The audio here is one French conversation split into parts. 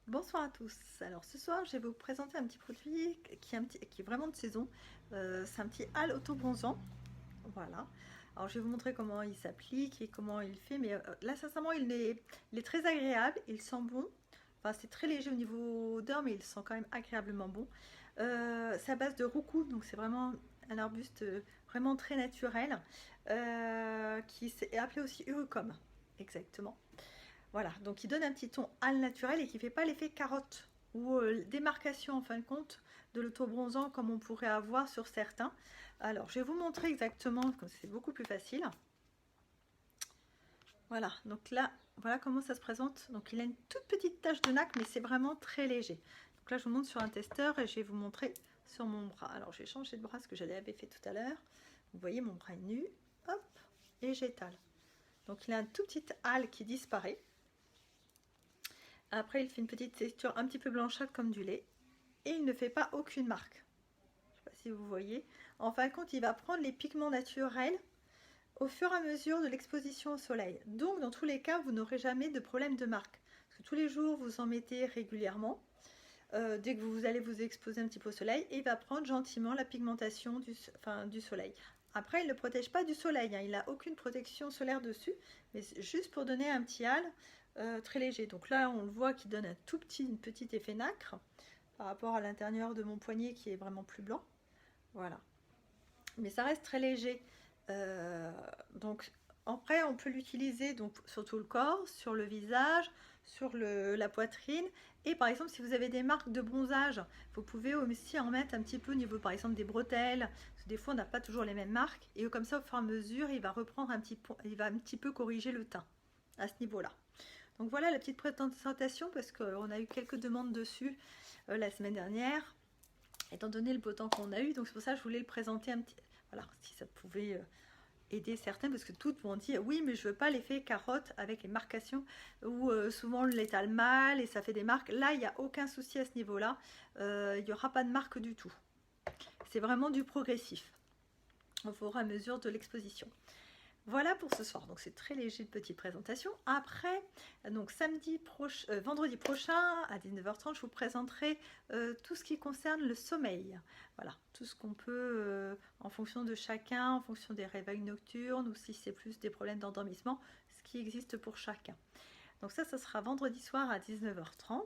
Bonsoir à tous. Alors ce soir, je vais vous présenter un petit produit qui est vraiment de saison. C'est un petit hâle auto-bronzant. Voilà. Alors je vais vous montrer comment il s'applique et comment il fait. Mais là, sincèrement, il est très agréable. Il sent bon. Enfin, c'est très léger au niveau odeur, mais il sent quand même agréablement bon. C'est à base de roucou, donc c'est vraiment un arbuste vraiment très naturel qui est appelé aussi urucum. Exactement. Voilà, donc il donne un petit ton hâle naturel et qui ne fait pas l'effet carotte ou démarcation en fin de compte de l'auto-bronzant comme on pourrait avoir sur certains. Alors, je vais vous montrer exactement, comme c'est beaucoup plus facile. Voilà, donc là, voilà comment ça se présente. Donc il a une toute petite tache de nacre, mais c'est vraiment très léger. Donc là, je vous montre sur un testeur et je vais vous montrer sur mon bras. Alors, je vais changer de bras, ce que j'avais fait tout à l'heure. Vous voyez, mon bras est nu, hop, et j'étale. Donc il a un tout petit hâle qui disparaît. Après, il fait une petite texture un petit peu blanchâtre comme du lait. Et il ne fait pas aucune marque. Je ne sais pas si vous voyez. En fin de compte, il va prendre les pigments naturels au fur et à mesure de l'exposition au soleil. Donc, dans tous les cas, vous n'aurez jamais de problème de marque. Parce que tous les jours, vous en mettez régulièrement. Dès que vous allez vous exposer un petit peu au soleil, et il va prendre gentiment la pigmentation du soleil. Après, il ne protège pas du soleil, hein, il n'a aucune protection solaire dessus, mais juste pour donner un petit hâle très léger. Donc là, on le voit qu'il donne un une petit effet nacre par rapport à l'intérieur de mon poignet qui est vraiment plus blanc. Voilà. Mais ça reste très léger. Donc après, on peut l'utiliser donc sur tout le corps, sur le visage, sur la poitrine. Et par exemple, si vous avez des marques de bronzage, vous pouvez aussi en mettre un petit peu au niveau, par exemple, des bretelles. Parce que des fois, on n'a pas toujours les mêmes marques. Et comme ça, au fur et à mesure, il va reprendre il va un petit peu corriger le teint à ce niveau-là. Donc voilà la petite présentation parce qu'on a eu quelques demandes dessus la semaine dernière, étant donné le beau temps qu'on a eu. Donc c'est pour ça que je voulais le présenter un petit. Voilà, si ça pouvait aider certains, parce que toutes vont dire oui, mais je veux pas l'effet carotte avec les marcations où souvent on l'étale mal et ça fait des marques. Là, il n'y a aucun souci à ce niveau-là. Il n'y aura pas de marque du tout. C'est vraiment du progressif au fur et à mesure de l'exposition. Voilà pour ce soir, donc c'est très léger de petite présentation. Après, donc vendredi prochain à 19h30, je vous présenterai tout ce qui concerne le sommeil. Voilà, tout ce qu'on peut, en fonction de chacun, en fonction des réveils nocturnes ou si c'est plus des problèmes d'endormissement, ce qui existe pour chacun. Donc ça sera vendredi soir à 19h30.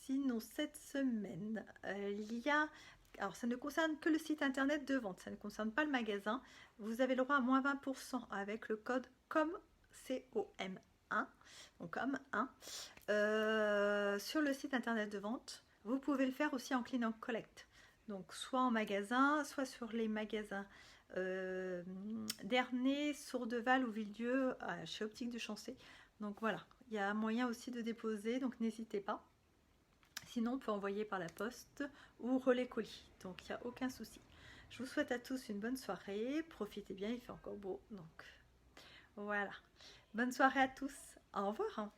Sinon, cette semaine, il y a... Alors, ça ne concerne que le site internet de vente, ça ne concerne pas le magasin. Vous avez le droit à moins 20% avec le code COM1, donc comme 1, sur le site internet de vente. Vous pouvez le faire aussi en clean and collect, donc soit en magasin, soit sur les magasins d'Ernée, Sourdeval ou Villedieu, chez Optique de Chancé. Donc voilà, il y a moyen aussi de déposer, donc n'hésitez pas. Sinon, on peut envoyer par la poste ou relais colis, donc il n'y a aucun souci. Je vous souhaite à tous une bonne soirée, profitez bien, il fait encore beau, donc voilà. Bonne soirée à tous, au revoir.